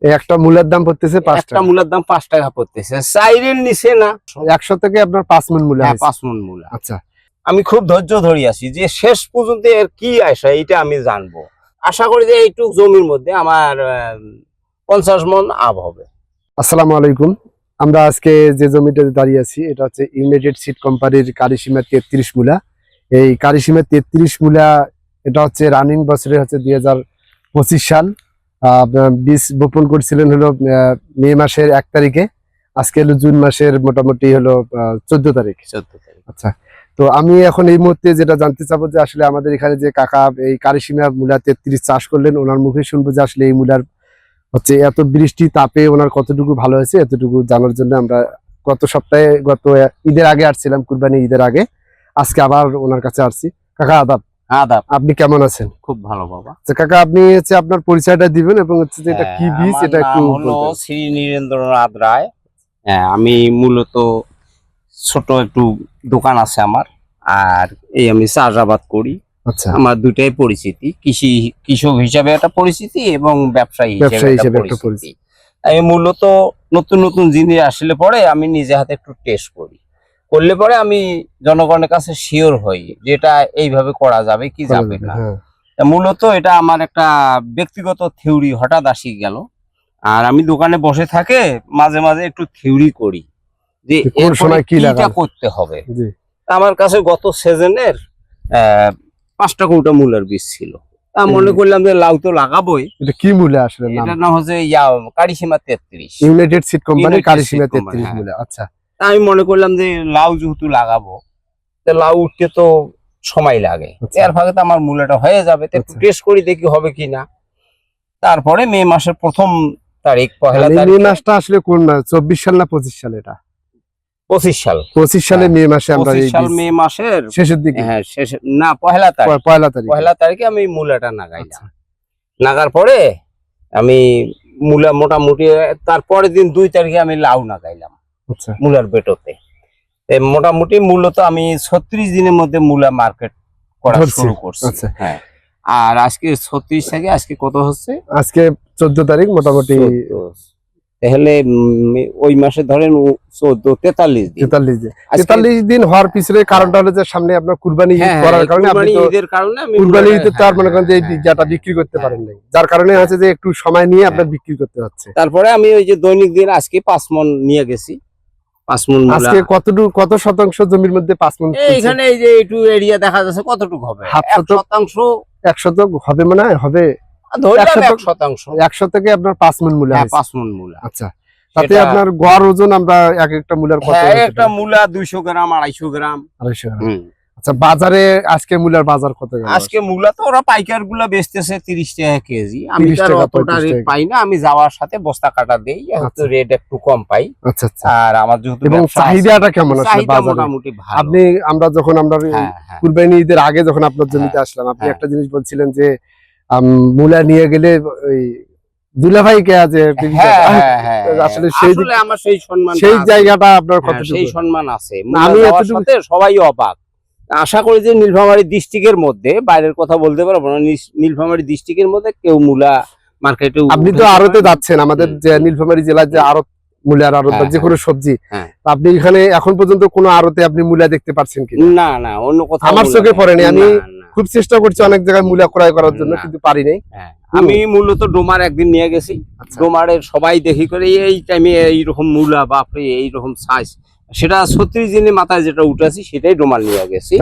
একটা মূলার দাম পড়তেছে 5 একটা মূলার দাম 5 টাকা পড়তেছে, চাইরের নিচে না। 100 থেকে আপনার 5 মণ মূলা। হ্যাঁ, 5 মণ মূলা। আচ্ছা, আমি খুব ধৈর্য ধরে আছি যে শেষ পর্যন্ত এর কি আশা এটা আমি জানবো। আশা করি যে এইটুক জমির মধ্যে আমার 50 মণ আব হবে। আসসালামু আলাইকুম। আমরা আজকে যে জমিটাতে দাঁড়িয়ে আছি এটা হচ্ছে ইউনাইটেড সিড কোম্পানির কারিসীমা 33 মূলা। এই কারিসীমা 33 মূলা এটা হচ্ছে রানিং বছরে হচ্ছে 2025 সাল। বীজ বপন করছিলেন হলো মে মাসের 1 তারিখে, আজকে হলো জুন মাসের মোটামুটি হলো 14 তারিখ। আচ্ছা, তো আমি এখন এই মুহূর্তে যেটা জানতে চাবো যে আসলে আমাদের এখানে যে কাকা এই কারিসীমা মূলা 33 চাষ করলেন, ওনার মুখে শুনবো যে আসলে এই মূলার হচ্ছে এত বৃষ্টি তাপে ওনার কতটুকু ভালো হয়েছে, এতটুকু জানার জন্য আমরা গত সপ্তাহে ঈদের আগে আসছিলাম, কুরবানি ঈদের আগে। আজকে আবার ওনার কাছে আসছি। কাকা আদাব। আদাব। আপনি কেমন আছেন? খুব ভালো বাবা। কাকা আপনি হচ্ছে আপনার পরিচয়টা দিবেন এবং হচ্ছে যে এটা কি বীজ এটা একটু হলো শ্রী নীরেন্দ্রনাথ রায়। হ্যাঁ, আমি মূলত ছোট একটু দোকান আছে আমার, আর এই আমি চাষাবাদ করি। আচ্ছা, আমার দুটাই পরিচিতি, কৃষক হিসাবে একটা পরিচিতি এবং ব্যবসায়ী হিসেবে একটা পরিচিতি। আমি মূলত নতুন নতুন জিনিস আসলে পরে আমি নিজে হাতে একটু টেস্ট করি, করলে পরে আমি জনগণের কাছে শিওর হই যেটা এইভাবে করা যাবে কি যাবে না। মূলত এটা আমার একটা ব্যক্তিগত থিওরি হঠাৎ আসি গেল, আর আমি দোকানে বসে থাকে মাঝে মাঝে একটু থিওরি করি যে কোন সময় কিটা করতে হবে। আমার কাছে গত সিজনের 5টা কৌটা মূলার বীজ ছিল। মনে করলাম যে লাউ তো লাগাবোই। এটা কি মূলা আসলে? এটার নাম হচ্ছে কারিসীমা 33, ইউনাইটেড সিড কোম্পানি কারিসীমা 33 মূলা। আচ্ছা, আমি মনে করলাম যে লাউ যেহেতু লাগাবো, লাউ উঠতে তো সময় লাগে, এর ফাঁকে তো আমার মূলাটা হয়ে যাবে, একটু টেস্ট করি দেখি হবে কিনা। তারপরে মে মাসের 1 তারিখ, পহেলা তারিখ। মে মাসটা আসলে কোন 24 সাল না 25 সাল? এটা 25 সাল। 25 সালে মে মাসে আমরা 25 সাল মে মাসের শেষের দিকে। হ্যাঁ, শেষে না, পহেলা তারিখে আমি মূলাটা নাগাইলাম। নাগার পরে আমি মূলা মোটামুটি তারপরের দিন 2 তারিখে আমি লাউ নাগাইলাম মূলার বেটোতে। মোটামুটি মূলত আমি 36 দিনের মধ্যে মূলা মার্কেট করা শুরু করছি। হ্যাঁ, আর আজকে 36 থেকে আজকে কত হচ্ছে? আজকে 14 তারিখ। মোটামুটি তাহলে ওই মাসে ধরেন 43 দিন হওয়ার পিছনে কারণটা হলো যে সামনে আপনার কুরবানি করার কারণে, আপনি ঈদের কারণে কুরবানি ঈদে তো আর মনে করেন যে এই বীজটা বিক্রি করতে পারেন নাই, যার কারণে আছে যে একটু সময় নিয়ে আপনার বিক্রি করতে হচ্ছে। তারপরে আমি ওই যে দৈনিক দিন আজকে 5 মণ নিয়ে গেছি। 5 মণ আজকে কত শতাংশ জমির মধ্যে 5 মণ? এইখানে এই যে একটু এরিয়া দেখা যাচ্ছে, কতটুকু হবে? 100 হবে মনে হয়, হবে 100 থেকে আপনার 5 মণ মূলা। 5 মণ মূলা। আচ্ছা, তাতে আপনার গড় ওজন আমরা এক একটা মূলার কত? একটা মূলা 200 গ্রাম 250 গ্রাম। আচ্ছা, বাজারে আজকে মূলার বাজার কত? আজকে মূলা তো ওরা পাইকার গুলা বেচতেছে 30 টাকা কেজি। আমি তো অতটা রেট পাই না, আমি যাওয়ার সাথে বস্তা কাটা দেই, রেট একটু কম পাই। আচ্ছা, আর আমার যেহেতু চাহিদাটা কেমন আছে বাজারে? মোটামুটি ভালো। আপনি আমরা কুরবানি ঈদের আগে যখন আপনার জমিতে আসলাম, আপনি একটা জিনিস বলছিলেন যে মূলা নিয়ে গেলে ওই দুলাভাইকে আছে, আসলে আমার সেই সম্মান, সেই জায়গাটা আপনার কত? সেই সম্মান আছে। আমি সবাই অবাক। আশা করি যে নীলফামারী ডিস্ট্রিক্টের মধ্যে, বাইরের কথা বলতে পারবো না, নীলফামারী ডিস্ট্রিক্টের মধ্যে কেউ মূলা মার্কেটে, আপনি তো আড়তে যাচ্ছেন, আমাদের যে নীলফামারী জেলার যে আড়ত, মূলার আড়ত যে কোনো সবজি, আপনি এখানে এখন পর্যন্ত কোনো আড়তে আপনি মূলা দেখতে পাচ্ছেন কি? না না, অন্য কথা আমার চোখে পড়েনি। আমি খুব চেষ্টা করছি অনেক জায়গায় মূলা ক্রয় করার জন্য, কিন্তু পারি নাই। আমি মূলত ডোমার একদিন নিয়ে গেছি। ডোমারের সবাই দেখি করে এই টাইমে এইরকম মূলা, বাপরে এইরকম সাইজ, সেটা 36 দিনের মাথায় যেটা উঠেছি সেটাই ডোমার নিয়ে গেছি।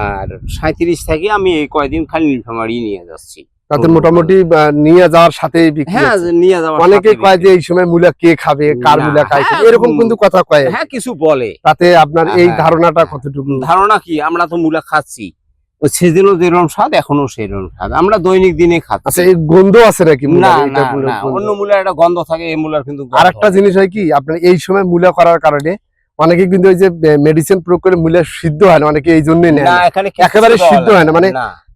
আর 37 থেকে আমি এই কয়েকদিন খালি নীলফামারী নিয়ে যাচ্ছি। তাতে মোটামুটি নিয়ে যাওয়ার সাথে নিয়ে যাওয়া, অনেকে কয় যে এই সময় মূলা কে খাবে, কার মূলা খায়, এরকম কিন্তু কথা কয়। হ্যাঁ, কিছু বলে। তাতে আপনার এই ধারণাটা কতটুকু? ধারণা কি, আমরা তো মূলা খাচ্ছি, সেদিনও যেরকম স্বাদ এখনো সেরকম স্বাদ, আমরা দৈনিক দিনে খাচ্ছি। আচ্ছা, এই গন্ধ আছে নাকি? না না, অন্য মূলার একটা গন্ধ থাকে, এই মূলার কিন্তু। আর একটা জিনিস হয় কি, আপনার এই সময় মূলা করার কারণে অনেকে কিন্তু ওই যে মেডিসিন প্রয়োগ করে মূলা সিদ্ধ হয় না, অনেকে এই জন্যই নেয় না, একেবারে সিদ্ধ হয় না, মানে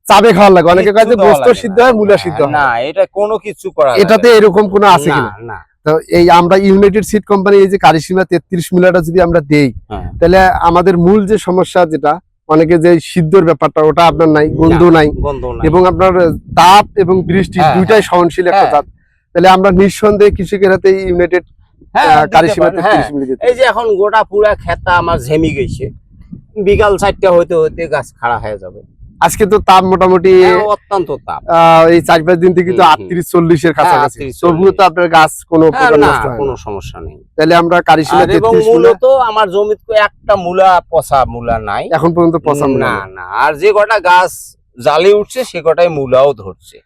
চাবে খাওয়ার লাগে। অনেকে কয় যে গোস্ত সিদ্ধ হয়, মূলা সিদ্ধ হয় না। এটা কোনো কিছু করা, এটাতে এরকম কোনো আছে কিনা? তো এই আমরা ইউনাইটেড সিড কোম্পানি এই যে কারিসীমা 33 মূলাটা যদি আমরা দেই, তাহলে আমাদের মূল যে সমস্যা, যেটা অনেকে যে সিদ্ধর ব্যাপারটা, ওটা আপনার নাই, গন্ধ নাই, এবং আপনার তাপ এবং বৃষ্টি দুইটাই সহনশীল একটা জাত। তাহলে আমরা নিঃসন্দেহে কৃষকের হাতে ইউনাইটেড হ্যাঁ কারিশমা দিতে পারেন, 33 মিলি দিতে এই যে এখন গোটা পুরা খেতা আমার ঝেমি গেছে, বিকাল 4টা হইতে হইতে গাছ খাড়া হয়ে যাবে। আজকে তো তাপ মোটামুটি অত্যন্ত তাপ, এই 4-5 দিন থেকে তো 38-40 এর কাছাকাছি, তবুও তো আপনার গাছ কোনো প্রকার নষ্ট হয় না, কোনো সমস্যা নেই। তাহলে আমরা কারিশমা 33 মূলত আমার জমিতে একটা মূলা পচা মূলা নাই এখন পর্যন্ত পচা মূলা না না, আর যে কটা গাছ জালি উঠছে সে কটাই মূলাও ধরছে,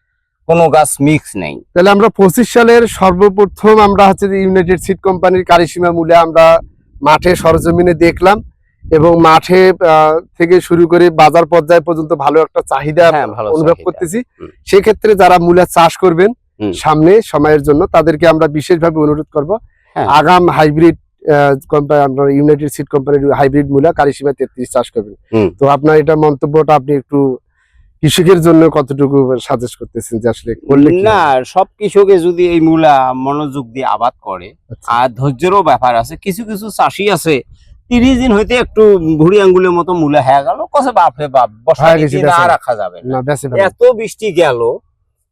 কোনো গাছ মিক্স নেই। তাহলে আমরা 25 সালের সর্বপ্রথম আমরা হচ্ছে যে ইউনাইটেড সিড কোম্পানির কারিশমা মূলা আমরা মাঠে সরজমিনে দেখলাম, এবং মাঠে থেকে শুরু করে বাজার পর্যায় পর্যন্ত ভালো একটা চাহিদা অনুভব করতেছি। সেক্ষেত্রে যারা মূলা চাষ করবেন সামনে সময়ের জন্য, তাদেরকে আমরা বিশেষভাবে অনুরোধ করব আগাম হাইব্রিড কোম্পানি, আপনার ইউনাইটেড সিড কোম্পানির হাইব্রিড মূলা কারিশমা 33 চাষ করবেন। তো আপনার এটা মন্তব্যটা আপনি একটু কৃষকের জন্য কতটুকু সাজেস্ট করতেছেন যে আসলে করলে না, সব কৃষকে যদি এই মূলা মনোযোগ দিয়ে আবাদ করে, আর ধৈর্যেরও ব্যাপার আছে, কিছু কিছু চাষি আছে 30 দিন হইতে একটু ভুড়ি আঙ্গুলের মতো মূলা হয়ে গেল, কসে বাপরে বাপ বসা রাখা যাবে না, এত বৃষ্টি গেল।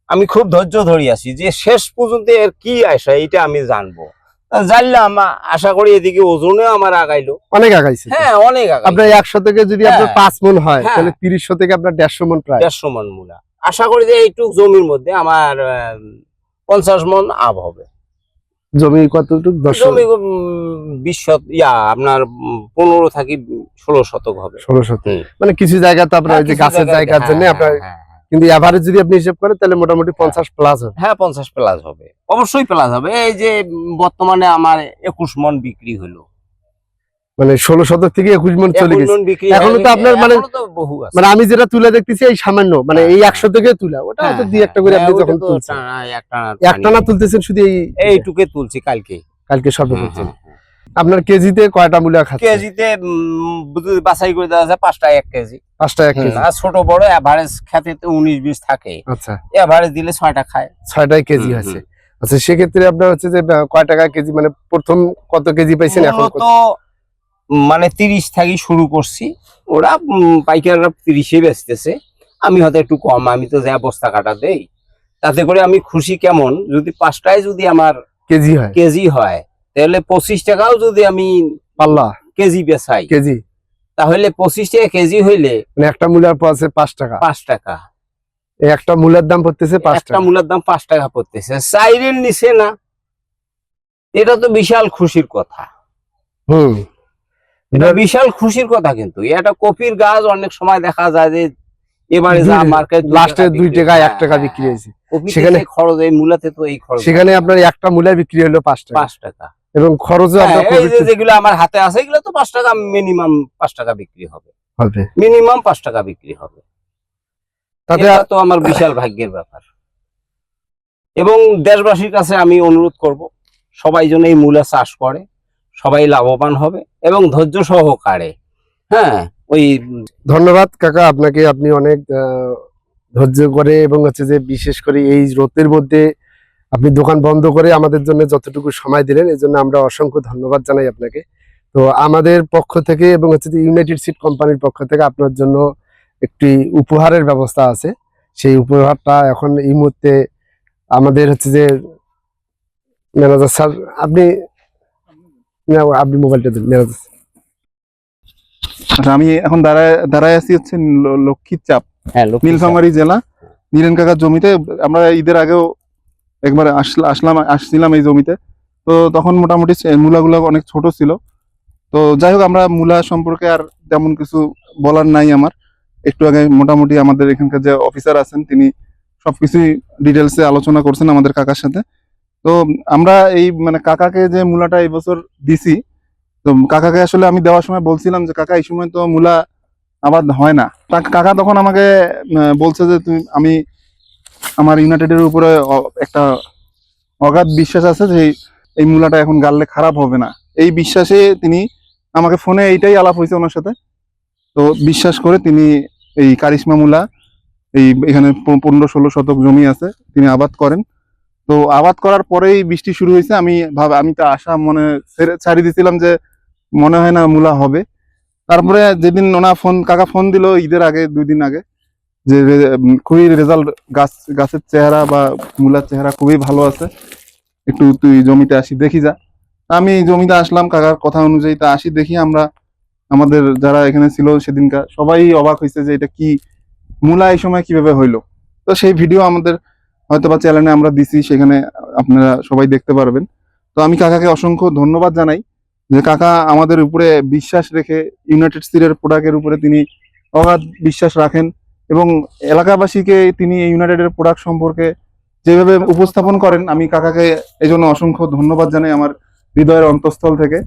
আমি খুব ধৈর্য ধরে আছি যে শেষ পর্যন্ত এর কি আসা এটা আমি জানবো, জানলাম। আশা করি এদিকে ওজনে আমার আগাইলো, অনেক আগাইছে। হ্যাঁ অনেক আগাইছে। আপনার 100 থেকে যদি আপনার 5 মণ হয় তাহলে 30 থেকে আপনার 150 মণ, প্রায় 150 মণ মূলা। আশা করি যে এইটুক জমির মধ্যে আমার 50 মণ আব হবে। জমি কতটুকু? 10 জমি 20 আপনার 15 থেকে 16 শতক হবে। 16 শতক, মানে কিছু জায়গা তো আপনার যে গাছের জায়গার জন্য আপনার, কিন্তু এভারেজ যদি আপনি হিসাব করেন তাহলে মোটামুটি 50 প্লাস হবে। হ্যাঁ 50 প্লাস হবে, অবশ্যই প্লাস হবে। এই যে বর্তমানে আমার 21 মণ বিক্রি হলো, মানে 16 শতক থেকে 21 মণ চলে গেছে। এখনো তো আপনার মানে আমি যেটা তুলে দেখতেছি এই সামান্য, মানে এই 100 থেকে তুলা, ওটা হয়তো দুই একটা করে আপনি যখন তুলছেন, একটানা তুলতেছেন, শুধু এইটুকে তুলছি কালকে সর্বপ্রথম। আপনার কেজিতে কয়টা মূলা খাচ্ছে? কেজিতে বাছাই করে দেওয়া যায় 5 টাকা 1 কেজি। 5 টাকা 1 কেজি। আর ছোট বড় এভারেজ খেতে তো 19-20 থাকে। আচ্ছা, এভারেজ দিলে 6টা খায়, 6টাই কেজি আছে। আচ্ছা, সেক্ষেত্রে আপনার হচ্ছে যে কয় টাকা কেজি, মানে প্রথম কত কেজি পাইছেন? এখন তো মানে 30 থেকে শুরু করছি, ওরা পাইকাররা 30-এ বেচতেছে, আমি হয়তো একটু কম, আমি তো যা বস্তা কাটা দেই, তাতে করে আমি খুশি। কেমন যদি 5টায় যদি আমার কেজি হয় তাহলে 25 টাকাও যদি আমি পাল্লা কেজি বেচাই কেজি, তাহলে 25 টাকা কেজি হইলে মানে একটা মূলার পাশে 5 টাকা, 5 টাকা একটা মূলার দাম পড়তেছে 5 টাকা, একটা মূলার দাম 5 টাকা পড়তেছে, চাইরের নিচে না। এটা তো বিশাল খুশির কথা। এটা বিশাল খুশির কথা। কিন্তু এটা কপির গাছ অনেক সময় দেখা যায় যে এবারে যা মার্কেট লাস্টে 2 টাকা 1 টাকা বিক্রি হয়েছে, সেখানে খরচ, এই মূলাতে তো এই খরচ, সেখানে আপনার একটা মূলা বিক্রি হলো 5 টাকা, এবং খরচও আপনার যেগুলো আমার হাতে আছে এগুলো তো 5 টাকা মিনিমাম, 5 টাকা বিক্রি হবে, মিনিমাম 5 টাকা বিক্রি হবে। তাতে তো আমার বিশাল ভাগ্যের ব্যাপার। এবং দেশবাসীর কাছে আমি অনুরোধ করব, সবাই যেন এই মূলা চাষ করে, সবাই লাভবান হবে এবং ধৈর্য সহকারে। হ্যাঁ, ওই ধন্যবাদ কাকা আপনাকে, আপনি অনেক ধৈর্য করে এবং হচ্ছে যে বিশেষ করে এই রোদের মধ্যে আপনি দোকান বন্ধ করে আমাদের জন্য যতটুকু সময় দিলেন, এই জন্য আমরা অসংখ্য ধন্যবাদ জানাই আপনাকে। তো আমাদের পক্ষ থেকে এবং হচ্ছে যে ইউনাইটেড সিড কোম্পানির পক্ষ থেকে আপনার জন্য একটি উপহারের ব্যবস্থা আছে। সেই উপহারটা এখন এই মুহূর্তে আমাদের হচ্ছে যে ম্যানেজার স্যার, আপনি মোবাইলটা দিন ম্যানেজার। আচ্ছা, আমি এখন দাঁড়ায় আছি হচ্ছে লক্ষ্মীর চাপ, নীলফামারী জেলা, নীরেন কাকার জমিতে। আমরা ঈদের আগেও একবার আসছিলাম এই জমিতে। তো তখন মোটামুটি মূলাগুলো অনেক ছোট ছিল। তো যাই হোক, আমরা মূলা সম্পর্কে আর তেমন কিছু বলার নাই আমার। একটু আগে মোটামুটি আমাদের এখানকার যে অফিসার আছেন তিনি সবকিছুই ডিটেলসে আলোচনা করছেন আমাদের কাকার সাথে। তো আমরা এই মানে কাকাকে যে মূলাটা এই বছর দিছি, তো কাকাকে আসলে আমি দেওয়ার সময় বলছিলাম যে কাকা এই সময় তো মূলা আবাদ হয় না। কাকা তখন আমাকে বলছে যে আমি আমার ইউনাইটেডের উপরে একটা অগাধ বিশ্বাস আছে যে এই মূলাটা এখন গাললে খারাপ হবে না। এই বিশ্বাসে তিনি আমাকে ফোনে এইটাই আলাপ হয়েছে ওনার সাথে। তো বিশ্বাস করে তিনি এই কারিশমা মূলা এখানে 15-16 শতক জমি আছে, তিনি আবাদ করেন। তো আবাদ করার পরেই বৃষ্টি শুরু হয়েছে। আমি তো আশা মনে ছাড়ি দিয়েছিলাম যে মনে হয় না মূলা হবে। তারপরে যেদিন কাকা ফোন দিল ঈদের আগে 2 দিন আগে, যে খুবই রেজাল্ট, গাছের চেহারা বা মূলার চেহারা খুবই ভালো আছে। একটু তুই জমিতে আসি দেখি যা। আমি জমিতে আসলাম কাকার কথা অনুযায়ী, তা আসি দেখি আমরা, আমাদের যারা এখানে ছিল সেদিনকার সবাই অবাক হয়েছে যে এটা কি মূলা এই সময় কিভাবে হইলো। তো সেই ভিডিও আমাদের হয়তো বা চ্যানেলে আমরা দিছি, সেখানে আপনারা সবাই দেখতে পারবেন। তো আমি কাকাকে অসংখ্য ধন্যবাদ জানাই যে কাকা আমাদের উপরে বিশ্বাস রেখে ইউনাইটেড সিডের প্রোডাক্টের উপরে তিনি অগাধ বিশ্বাস রাখেন এবং এলাকাবাসীকে তিনি এই ইউনাইটেডের প্রোডাক্ট সম্পর্কে যেভাবে উপস্থাপন করেন, আমি কাকাকে এই জন্য অসংখ্য ধন্যবাদ জানাই আমার হৃদয়ের অন্তঃস্থল থেকে।